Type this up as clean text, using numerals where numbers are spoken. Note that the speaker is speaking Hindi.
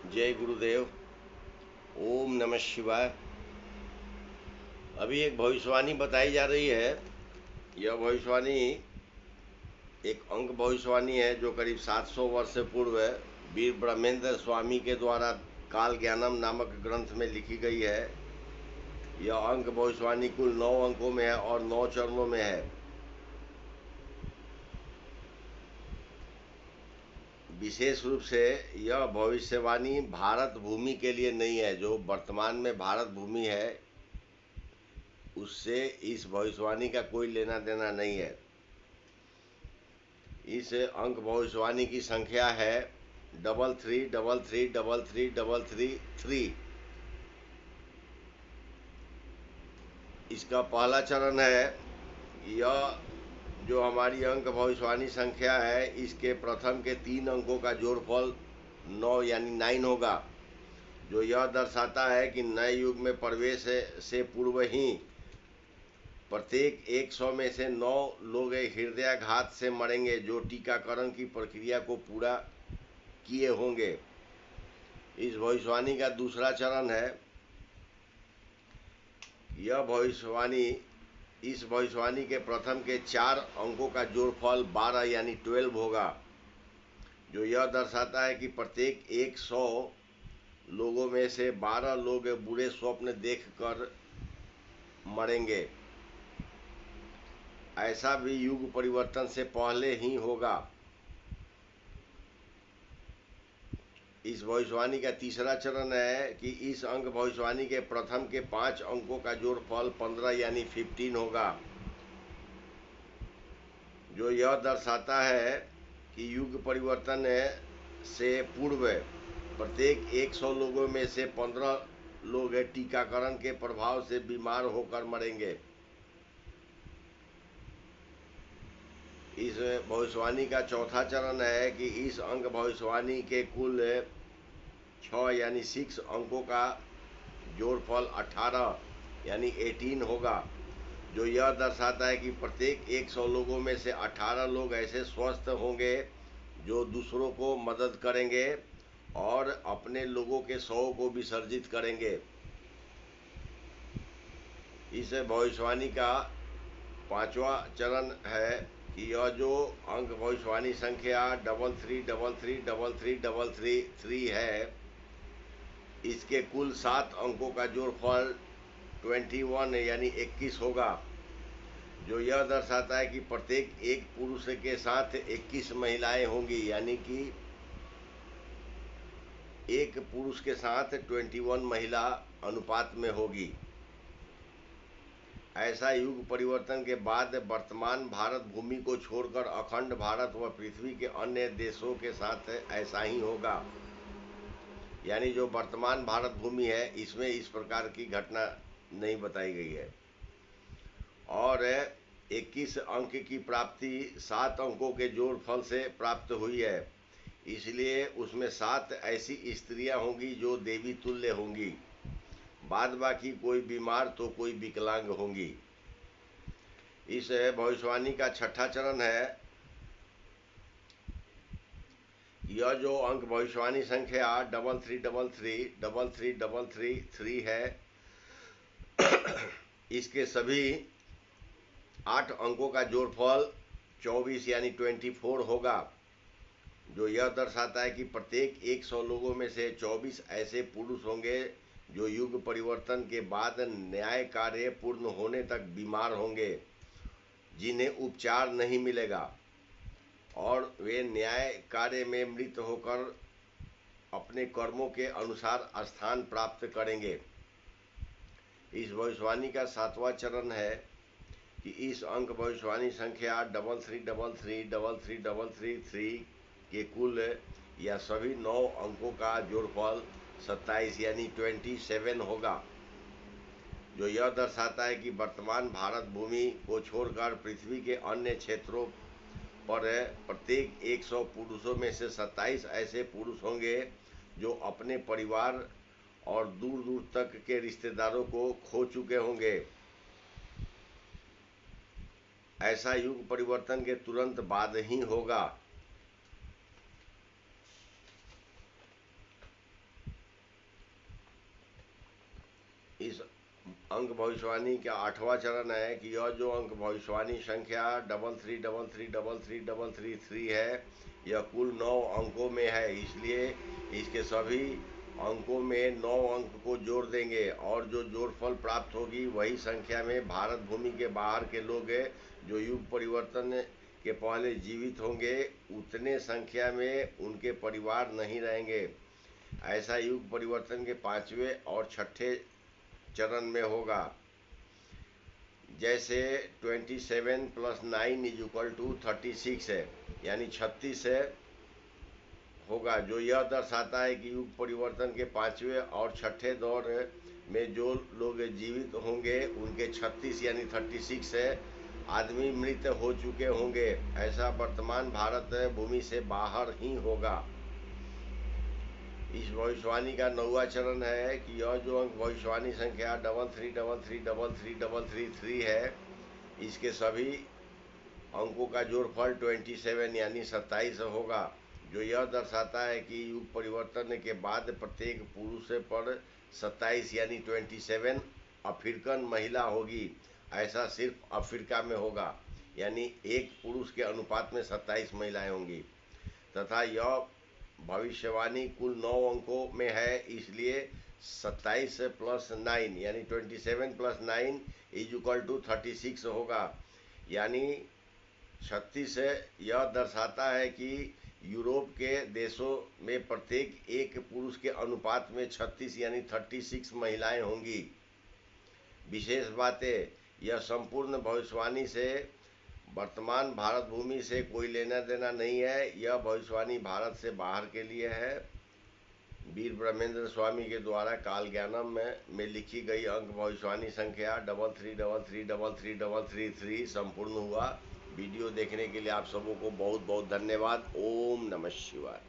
जय गुरुदेव। ओम नमः शिवाय। अभी एक भविष्यवाणी बताई जा रही है। यह भविष्यवाणी एक अंक भविष्यवाणी है जो करीब 700 वर्ष पूर्व वीर ब्रह्मेंद्र स्वामी के द्वारा काल ज्ञानम नामक ग्रंथ में लिखी गई है। यह अंक भविष्यवाणी कुल 9 अंकों में है और 9 चरणों में है। विशेष रूप से यह भविष्यवाणी भारत भूमि के लिए नहीं है। जो वर्तमान में भारत भूमि है उससे इस भविष्यवाणी का कोई लेना देना नहीं है। इस अंक भविष्यवाणी की संख्या है 33333333। इसका पहला चरण है। यह जो हमारी अंक भविष्यवाणी संख्या है इसके प्रथम के 3 अंकों का जोड़फल 9 यानी 9 होगा, जो यह दर्शाता है कि नए युग में प्रवेश से पूर्व ही प्रत्येक 100 में से 9 लोग हृदयाघात से मरेंगे जो टीकाकरण की प्रक्रिया को पूरा किए होंगे। इस भविष्यवाणी का दूसरा चरण है। यह भविष्यवाणी इस भविष्यवाणी के प्रथम के 4 अंकों का जोड़फल 12 यानी 12 होगा, जो यह दर्शाता है कि प्रत्येक 100 लोगों में से 12 लोग बुरे स्वप्न देखकर मरेंगे। ऐसा भी युग परिवर्तन से पहले ही होगा। इस भविष्यवाणी का तीसरा चरण है कि इस अंक भविष्यवाणी के प्रथम के 5 अंकों का जोड़फल 15 यानी 15 होगा, जो यह दर्शाता है कि युग परिवर्तन से पूर्व प्रत्येक 100 लोगों में से 15 लोग टीकाकरण के प्रभाव से बीमार होकर मरेंगे। इस भविष्यवाणी का चौथा चरण है कि इस अंक भविष्यवाणी के कुल 6 यानी 6 अंकों का जोड़फल 18 यानी 18 होगा, जो यह दर्शाता है कि प्रत्येक 100 लोगों में से 18 लोग ऐसे स्वस्थ होंगे जो दूसरों को मदद करेंगे और अपने लोगों के शव को विसर्जित करेंगे। इस भविष्यवाणी का पांचवा चरण है कि यह जो अंक भविष्यवाणी संख्या 33333333 है इसके कुल 7 अंकों का जोड़फल 21 यानी 21 होगा, जो यह दर्शाता है कि प्रत्येक एक पुरुष के साथ 21 महिलाएं होंगी, यानी कि एक पुरुष के साथ 21 महिला अनुपात में होगी। ऐसा युग परिवर्तन के बाद वर्तमान भारत भूमि को छोड़कर अखंड भारत व पृथ्वी के अन्य देशों के साथ ऐसा ही होगा। यानी जो वर्तमान भारत भूमि है इसमें इस प्रकार की घटना नहीं बताई गई है। और 21 अंक की प्राप्ति 7 अंकों के जोड़फल से प्राप्त हुई है, इसलिए उसमें 7 ऐसी स्त्रियां होंगी जो देवी तुल्य होंगी, बाद बाकी कोई बीमार तो कोई विकलांग होंगी। इस भविष्यवाणी का छठा चरण है। यह जो अंक भविष्यवाणी संख्या 33333333 है इसके सभी 8 अंकों का जोड़फल 24 यानी 24 होगा, जो यह दर्शाता है कि प्रत्येक 100 लोगों में से 24 ऐसे पुरुष होंगे जो युग परिवर्तन के बाद न्याय कार्य पूर्ण होने तक बीमार होंगे, जिन्हें उपचार नहीं मिलेगा और वे न्याय कार्य में मृत होकर अपने कर्मों के अनुसार स्थान प्राप्त करेंगे। इस भविष्यवाणी का 7वां चरण है कि इस अंक भविष्यवाणी संख्या 33333333 के कुल या सभी 9 अंकों का जोड़फल 27 यानी 27 होगा, जो यह दर्शाता है कि वर्तमान भारत भूमि को छोड़कर पृथ्वी के अन्य क्षेत्रों पर प्रत्येक 100 पुरुषों में से 27 ऐसे पुरुष होंगे जो अपने परिवार और दूर दूर तक के रिश्तेदारों को खो चुके होंगे। ऐसा युग परिवर्तन के तुरंत बाद ही होगा। इस अंक भविष्यवाणी का 8वां चरण है कि यह जो अंक भविष्यवाणी संख्या 33333333 है, यह कुल 9 अंकों में है, इसलिए इसके सभी अंकों में 9 अंक को जोड़ देंगे और जो जोड़फल प्राप्त होगी वही संख्या में भारत भूमि के बाहर के लोग जो युग परिवर्तन के पहले जीवित होंगे उतने संख्या में उनके परिवार नहीं रहेंगे। ऐसा युग परिवर्तन के 5वें और 6ठे चरण में होगा। जैसे 27 + 9 = 36 है, यानी 36 है होगा, जो यह दर्शाता है कि युग परिवर्तन के 5वें और 6ठे दौर में जो लोग जीवित होंगे उनके 36 यानी 36 है आदमी मृत हो चुके होंगे। ऐसा वर्तमान भारत भूमि से बाहर ही होगा। इस भविष्यवाणी का 9वां चरण है कि यह जो अंक भविष्यवाणी संख्या 33333333 है, इसके सभी अंकों का जोड़फल 27 यानी 27 होगा, जो यह दर्शाता है कि युग परिवर्तन के बाद प्रत्येक पुरुष पर 27 यानी 27 अफ्रीकन महिला होगी। ऐसा सिर्फ अफ्रीका में होगा, यानी एक पुरुष के अनुपात में 27 महिलाएं होंगी। तथा यह भविष्यवाणी कुल 9 अंकों में है, इसलिए 27 + 9 यानी 27 + 9 = 36 होगा, यानी 36 यह दर्शाता है कि यूरोप के देशों में प्रत्येक एक पुरुष के अनुपात में 36 यानी 36 महिलाएं होंगी। विशेष बातें, यह संपूर्ण भविष्यवाणी से वर्तमान भारत भूमि से कोई लेना देना नहीं है, यह भविष्यवाणी भारत से बाहर के लिए है। वीर ब्रह्मेंद्र स्वामी के द्वारा काल ज्ञानम में लिखी गई अंक भविष्यवाणी संख्या 33333333 संपूर्ण हुआ। वीडियो देखने के लिए आप सबों को बहुत बहुत धन्यवाद। ओम नमः शिवाय।